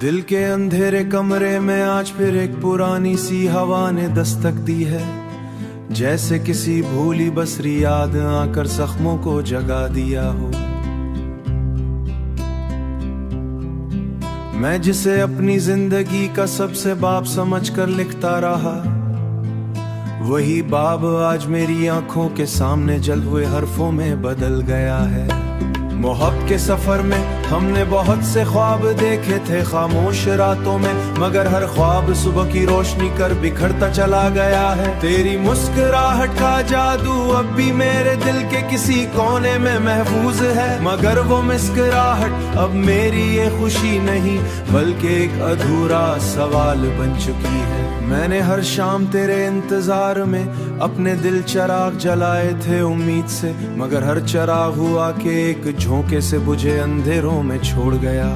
दिल के अंधेरे कमरे में आज फिर एक पुरानी सी हवा ने दस्तक दी है, जैसे किसी भूली बसरी याद आकर जख्मों को जगा दिया हो। मैं जिसे अपनी जिंदगी का सबसे बाब समझकर लिखता रहा, वही बाब आज मेरी आंखों के सामने जल हुए हरफों में बदल गया है। मोहब्बत के सफर में हमने बहुत से ख्वाब देखे थे खामोश रातों में, मगर हर ख्वाब सुबह की रोशनी कर बिखरता चला गया है। तेरी मुस्कुराहट का जादू अब भी मेरे दिल के किसी कोने में महफूज है, मगर वो मुस्कुराहट अब मेरी ये खुशी नहीं बल्कि एक अधूरा सवाल बन चुकी है। मैंने हर शाम तेरे इंतजार में अपने दिल चराग जलाए थे उम्मीद से, मगर हर चराग हुआ कि एक झोंके से बुझे अंधेरों में छोड़ गया।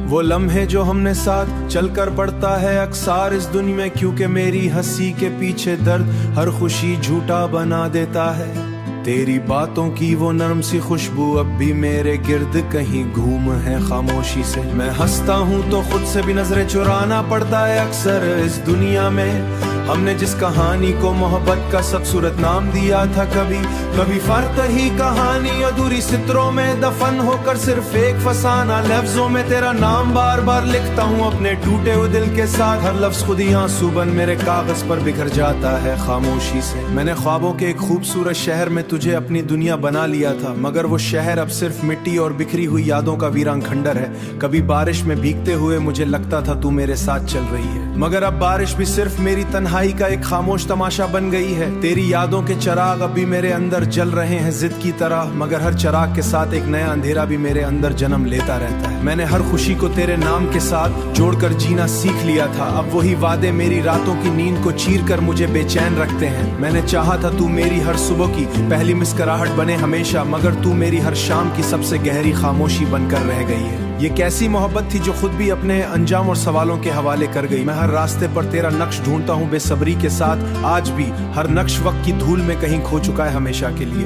वो लम्हे जो हमने साथ चलकर पड़ता है अक्सर इस दुनिया में, क्योंकि मेरी हंसी के पीछे दर्द हर खुशी झूठा बना देता है। तेरी बातों की वो नरम सी खुशबू अब भी मेरे गिर्द कहीं घूम है खामोशी से। मैं हंसता हूँ तो खुद से भी नजरें चुराना पड़ता है अक्सर इस दुनिया में। हमने जिस कहानी को मोहब्बत का खूबसूरत नाम दिया था, कभी कभी फर्क ही कहानी अधूरी सितरों में दफन होकर सिर्फ एक फसाना लफ्जों में तेरा नाम बार बार लिखता हूँ अपने टूटे हुए दिल के साथ। हर लफ्ज खुद ही आंसू बन मेरे कागज पर बिखर जाता है खामोशी से। मैंने ख्वाबों के एक खूबसूरत शहर में तुझे अपनी दुनिया बना लिया था, मगर वो शहर अब सिर्फ मिट्टी और बिखरी हुई यादों का वीरान खंडर है। कभी बारिश में भीगते हुए मुझे लगता था तू मेरे साथ चल रही है, मगर अब बारिश भी सिर्फ मेरी तन्हाई का एक खामोश तमाशा बन गई है। तेरी यादों के चराग अभी मेरे अंदर जल रहे हैं जिद की तरह, मगर हर चराग के साथ एक नया अंधेरा भी मेरे अंदर जन्म लेता रहता है। मैंने हर खुशी को तेरे नाम के साथ जोड़कर जीना सीख लिया था, अब वही वादे मेरी रातों की नींद को चीर कर मुझे बेचैन रखते हैं। मैंने चाहा था तू मेरी हर सुबह की पहली मुस्कुराहट बने हमेशा, मगर तू मेरी हर शाम की सबसे गहरी खामोशी बनकर रह गई है। ये कैसी मोहब्बत थी जो खुद भी अपने अंजाम और सवालों के हवाले कर गई। मैं हर रास्ते पर तेरा नक्श ढूंढता हूँ बेसब्री के साथ, आज भी हर नक्श वक्त की धूल में कहीं खो चुका है हमेशा के लिए।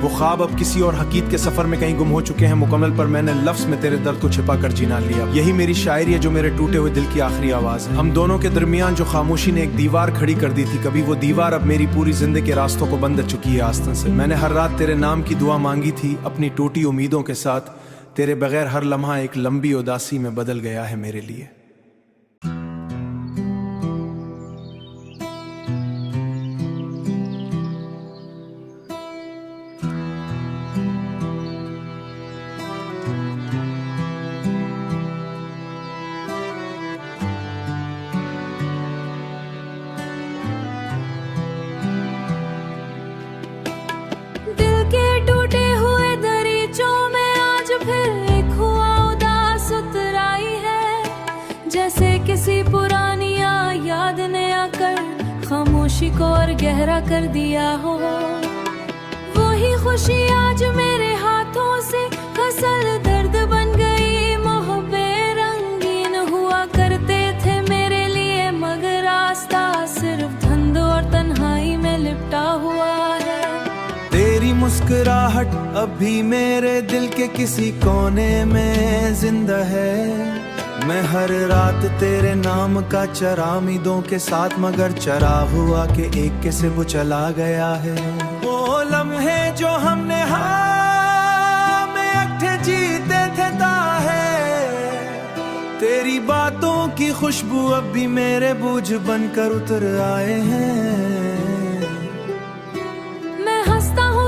वो ख्वाब अब किसी और हकीकत के सफर में कहीं गुम हो चुके हैं मुकम्मल, पर मैंने लफ्ज में तेरे दर्द को छिपा कर जीना लिया। यही मेरी शायरी है जो मेरे टूटे हुए दिल की आखिरी आवाज है। हम दोनों के दरमियान जो खामोशी ने एक दीवार खड़ी कर दी थी, कभी वो दीवार अब मेरी पूरी जिंदगी के रास्तों को बंद चुकी है आस्तन से। मैंने हर रात तेरे नाम की दुआ मांगी थी अपनी टूटी उम्मीदों के साथ, तेरे बगैर हर लम्हा एक लंबी उदासी में बदल गया है मेरे लिए। दिल के टूटे हुए दरीचों में आज फिर एक हुआ उदास उतराई है, जैसे किसी पुरानी याद ने आकर खामोशी को और गहरा कर दिया हो। वही खुशी आज मेरे हाथों से फसल दर्द बन गई। मोहब्बतें रंगीन हुआ करते थे मेरे लिए, मगर रास्ता सिर्फ धुंध और तन्हाई में लिपटा हुआ है। तेरी मुस्कुराहट अब भी मेरे दिल के किसी कोने में जिंदा है। मैं हर रात तेरे नाम का चरा उम्मीदों के साथ, मगर चरा हुआ कि एक के से वो चला गया है। वो लम्हे जो हमने हाँ में अट्ठे जीते थे ताहे, तेरी बातों की खुशबू अब भी मेरे बूझ बनकर उतर आए हैं।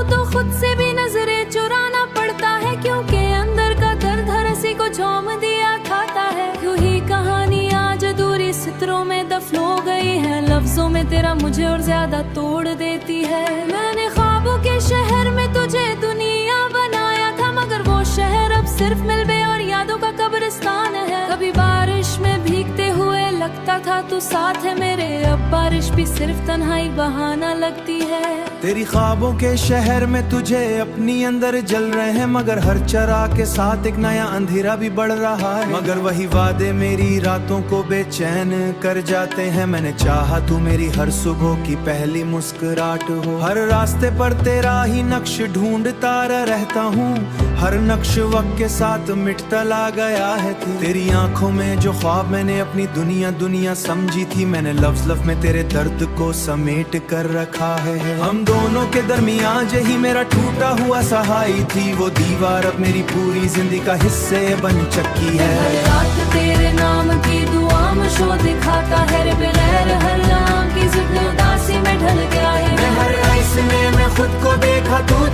तो खुद से भी नजरें चुराना पड़ता है, क्योंकि अंदर का दर्द हर किसी को झोंक दिया खाता है। यूं ही कहानी आज अधूरी सितरों में दफन हो गई है, लफ्जों में तेरा मुझे और ज्यादा तोड़ देती है। मैंने ख्वाबों के शहर में तुझे दुनिया बनाया था, मगर वो शहर अब सिर्फ मिलबे और यादों का कब्रिस्तान है। कभी बारिश में भीगते हुए लगता सोचा था तू साथ है मेरे, अब बारिश भी सिर्फ तन्हाई बहाना लगती है। तेरी ख्वाबों के शहर में तुझे अपनी अंदर जल रहे हैं, मगर हर चराग के साथ एक नया अंधेरा भी बढ़ रहा है। मगर वही वादे मेरी रातों को बेचैन कर जाते हैं। मैंने चाहा तू मेरी हर सुबह की पहली मुस्कुराहट हो। हर रास्ते पर तेरा ही नक्श ढूंढता रहता हूँ, हर नक्श वक्त के साथ मिटता ला गया है। तेरी आंखों में जो ख्वाब मैंने अपनी दुनिया दुनिया समझी थी, मैंने लफ्ज लफ्ज में तेरे दर्द को समेट कर रखा है। हम दोनों के दरमियान यही मेरा टूटा हुआ सहाई थी, वो दीवार अब मेरी पूरी जिंदगी का हिस्से बन चुकी है। हर रात तेरे नाम की दुआ में शो दिखाता है रे बेलैर, हर नाम की जिद उदासी में ढल गया है। मैं हर ऐसने में खुद को देखा तू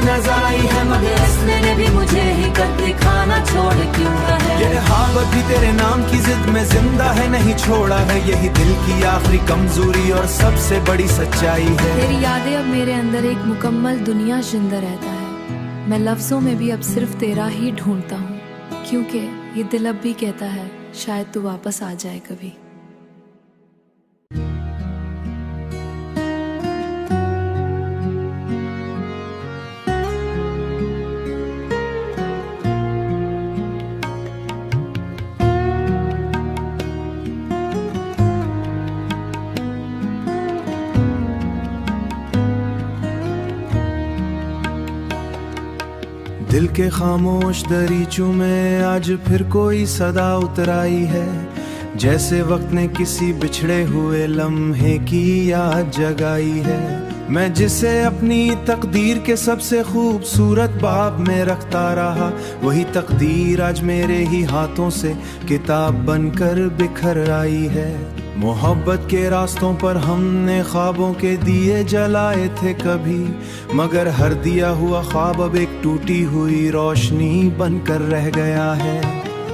नजर आई है, मगर इसने भी मुझे ही कर दिखाना छोड़ क्यों है। ये हावत भी तेरे नाम की जिद में जिंदा है, नहीं छोड़ा है। यही दिल की आखिरी कमजोरी और सबसे बड़ी सच्चाई है। तेरी यादें अब मेरे अंदर एक मुकम्मल दुनिया जिंदा रहता है। मैं लफ्जों में भी अब सिर्फ तेरा ही ढूंढता हूँ, क्योंकि ये दिल अब भी कहता है शायद तू वापस आ जाए कभी। दिल के खामोश दरीचों में आज फिर कोई सदा उतर आई है, जैसे वक्त ने किसी बिछड़े हुए लम्हे की याद जगाई है। मैं जिसे अपनी तकदीर के सबसे खूबसूरत बाब में रखता रहा, वही तकदीर आज मेरे ही हाथों से किताब बनकर बिखर आई है। मोहब्बत के रास्तों पर हमने ख्वाबों के दिए जलाए थे कभी, मगर हर दिया हुआ ख्वाब अब एक टूटी हुई रोशनी बनकर रह गया है।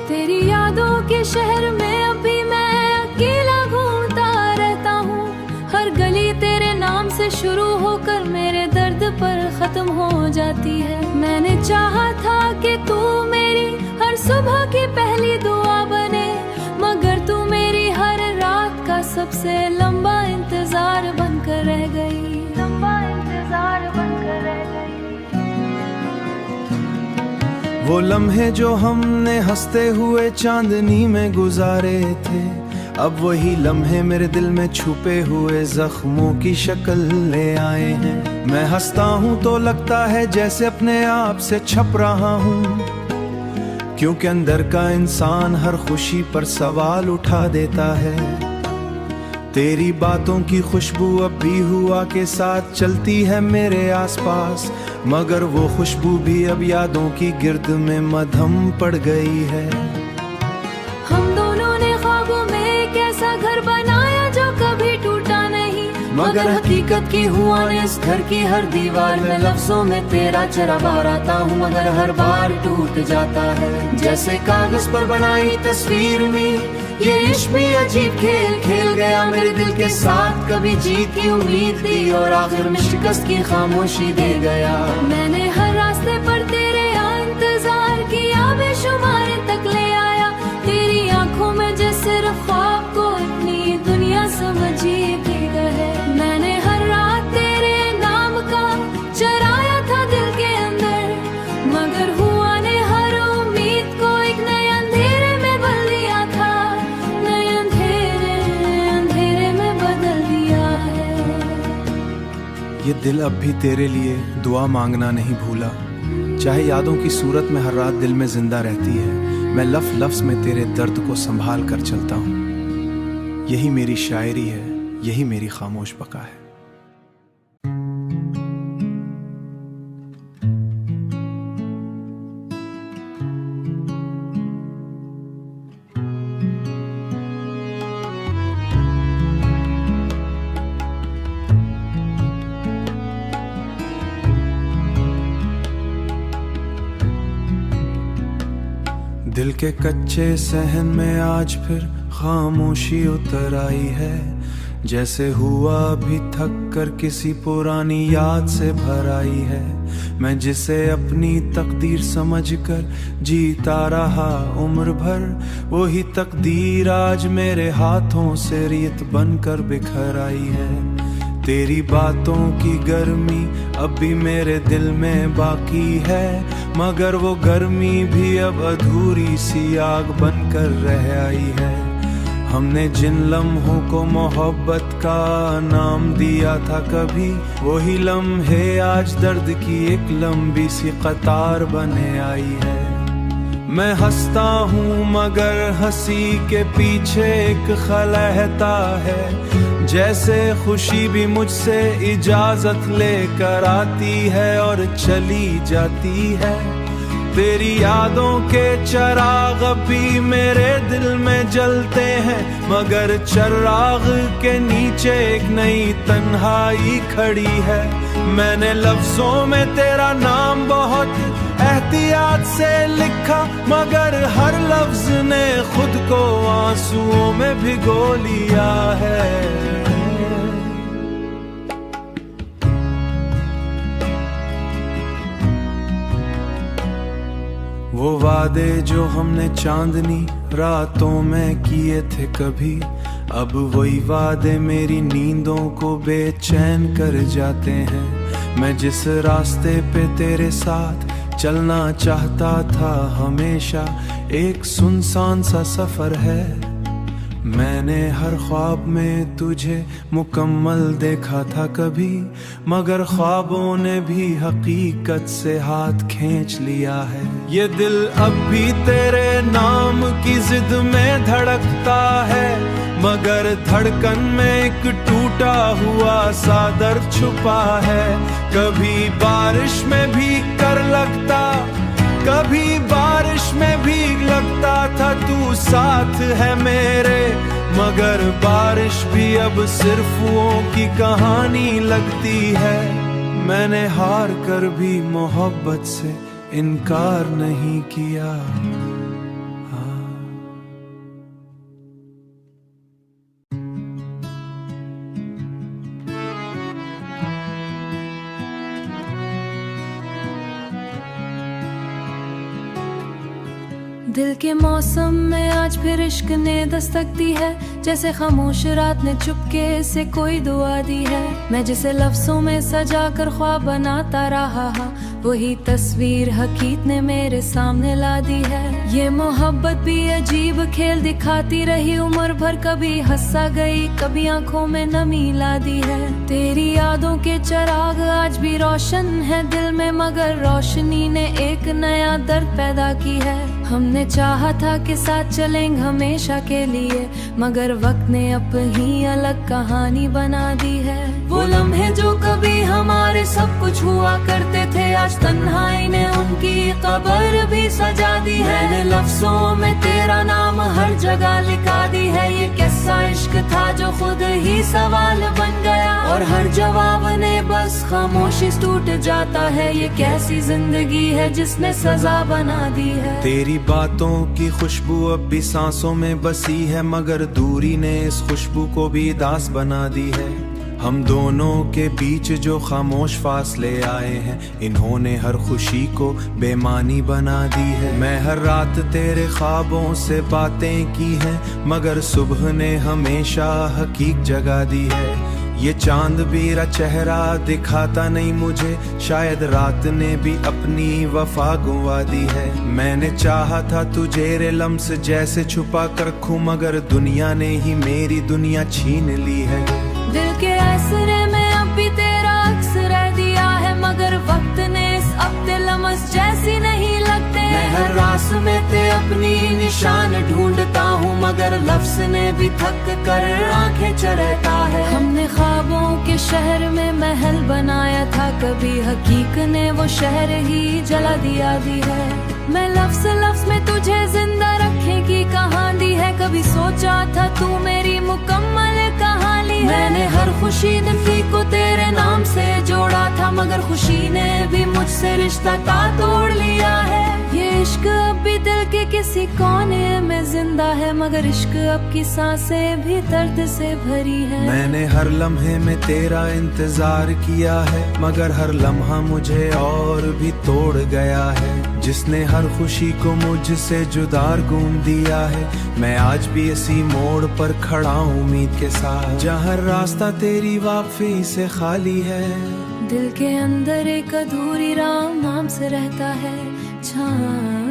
तेरी यादों के शहर में अभी मैं अकेला घूमता रहता हूँ, हर गली तेरे नाम से शुरू होकर मेरे दर्द पर खत्म हो जाती है। मैंने चाहा था कि तू मेरी हर सुबह की पहली दुआ बने, मगर तू मेरी हर रात का सबसे लंबा इंतजार बनकर रह गई, लंबा इंतजार बनकर रह गई। वो लम्हे जो हमने हंसते हुए चांदनी में गुजारे थे, अब वही लम्हे मेरे दिल में छुपे हुए जख्मों की शक्ल ले आए हैं। मैं हंसता हूँ तो लगता है जैसे अपने आप से छप रहा हूँ, क्योंकि अंदर का इंसान हर खुशी पर सवाल उठा देता है। तेरी बातों की खुशबू अब भी हुआ के साथ चलती है मेरे आसपास, मगर वो खुशबू भी अब यादों की गिर्द में मधम पड़ गई है। हम दोनों ने ख्वाबों में एक ऐसा घर बनाया जो कभी टूटा नहीं, मगर हकीकत की हुआ ने इस घर की हर दीवार में लफ्जों में तेरा चेहरा बाराता हूँ, मगर हर बार टूट जाता है। जैसे कागज पर बनाई तस्वीर में ये इश्क भी अजीब खेल खेल गया मेरे दिल के साथ। कभी जीत की उम्मीद थी और आखिर में शिकस्त की खामोशी दे गया। मैंने हर रास्ते पर तेरे इंतजार किया, बेशुमार तक ले आया। तेरी आंखों में जैसे सिर्फ ख्वाब को इतनी दुनिया समझी थी है। मैंने हर रात तेरे नाम का चराया था दिल के अंदर, मगर हुआ ने हर उम्मीद को एक नए अंधेरे में बदल दिया था, नए अंधेरे में बदल दिया है। ये दिल अब भी तेरे लिए दुआ मांगना नहीं भूला, चाहे यादों की सूरत में हर रात दिल में जिंदा रहती है। मैं लफ्ज में तेरे दर्द को संभाल कर चलता हूँ, यही मेरी शायरी है, यही मेरी खामोश बका है। दिल के कच्चे सहन में आज फिर खामोशी उतर आई है, जैसे हुआ भी थक कर किसी पुरानी याद से भर आई है। मैं जिसे अपनी तकदीर समझकर जीता रहा उम्र भर, वही तकदीर आज मेरे हाथों से रेत बनकर बिखर आई है। तेरी बातों की गर्मी अब भी मेरे दिल में बाकी है, मगर वो गर्मी भी अब अधूरी सी आग बनकर रह आई है। हमने जिन लम्हों को मोहब्बत का नाम दिया था कभी, वही लम्हे आज दर्द की एक लंबी सी कतार बने आई है। मैं हंसता हूँ मगर हंसी के पीछे एक खलहता है, जैसे खुशी भी मुझसे इजाजत लेकर आती है और चली जाती है। तेरी यादों के चिराग भी मेरे दिल में जलते हैं, मगर चिराग के नीचे एक नई तन्हाई खड़ी है। मैंने लफ्जों में तेरा नाम बहुत एहतियात से लिखा, मगर हर लफ्ज ने खुद को आंसुओं में भिगो लिया है। वो वादे जो हमने चांदनी रातों में किए थे कभी, अब वही वादे मेरी नींदों को बेचैन कर जाते हैं। मैं जिस रास्ते पे तेरे साथ चलना चाहता था हमेशा, एक सुनसान सा सफर है। मैंने हर ख्वाब में तुझे मुकम्मल देखा था कभी, मगर ख्वाबों ने भी हकीकत से हाथ खींच लिया है। ये दिल अब भी तेरे नाम की जिद में धड़कता है, मगर धड़कन में एक टूटा हुआ सा दर्द छुपा है। कभी बारिश में भी कर लगता, कभी बारिश में भी लगता था तू साथ है मेरे, मगर बारिश भी अब सिर्फ वो की कहानी लगती है। मैंने हार कर भी मोहब्बत से इनकार नहीं किया। दिल के मौसम में आज फिर इश्क ने दस्तक दी है, जैसे खामोश रात ने चुपके से कोई दुआ दी है। मैं जिसे लफ्जों में सजा कर ख्वाब बनाता रहा, वही तस्वीर हकीकत ने मेरे सामने ला दी है। ये मोहब्बत भी अजीब खेल दिखाती रही उम्र भर, कभी हंसा गई कभी आंखों में नमी ला दी है। तेरी यादों के चिराग आज भी रोशन है दिल में, मगर रोशनी ने एक नया दर्द पैदा की है। हमने चाहा था कि साथ चलेंगे हमेशा के लिए, मगर वक्त ने अपनी अलग कहानी बना दी है। वो लम्हे जो कभी हमारे सब कुछ हुआ करते थे, आज तन्हाई ने उनकी कब्र भी सजा दी है। मैंने लफ्जों में तेरा नाम हर जगह लिखा दी है। ये कैसा इश्क था जो खुद ही सवाल बन गया, और हर जवाब ने बस खामोशी टूट जाता है। ये कैसी जिंदगी है जिसने सजा बना दी है। तेरी बातों की खुशबू अब भी सांसों में बसी है, मगर दूरी ने इस खुशबू को भी दास बना दी है। हम दोनों के बीच जो खामोश फासले आए हैं, इन्होंने हर खुशी को बेमानी बना दी है। मैं हर रात तेरे ख्वाबों से बातें की हैं, मगर सुबह ने हमेशा हकीक जगा दी है। ये चांद मेरा चेहरा दिखाता नहीं मुझे, शायद रात ने भी अपनी वफा गुवा दी है। मैंने चाहा था तुझे रे लम्स जैसे छुपा कर रखूं, मगर दुनिया ने ही मेरी दुनिया छीन ली है। दिल के आसरे में अब भी तेरा अक्स रह दिया है, मगर वक्त ने इस अपने लम्स जैसी नहीं लगते। मैं हर रास में ते अपनी निशान ढूंढता हूँ, मगर लफ्ज ने भी थक कर आंखें चरता है। हमने ख्वाबों के शहर में महल बनाया था कभी, हकीक ने वो शहर ही जला दिया दी है। मैं लफ्ज लफ्ज में तुझे जिंदा रखने की कहानी है, कभी सोचा था तू मेरी मुकम्मल कहानी है। मैंने हर खुशी नफी को तेरे नाम से जोड़ा था, मगर खुशी ने भी मुझसे रिश्ता का तोड़ लिया है। ये इश्क अब भी दिल के किसी कोने में जिंदा है, मगर इश्क अब की सांसें भी दर्द से भरी है। मैंने हर लम्हे में तेरा इंतजार किया है, मगर हर लम्हा मुझे और भी तोड़ गया है। जिसने हर खुशी को मुझसे जुदा गूंद दिया है, मैं आज भी इसी मोड़ पर खड़ा हूँ उम्मीद के साथ, जहाँ रास्ता तेरी वापसी से खाली है। दिल के अंदर एक अधूरी राम नाम से रहता है, जहाँ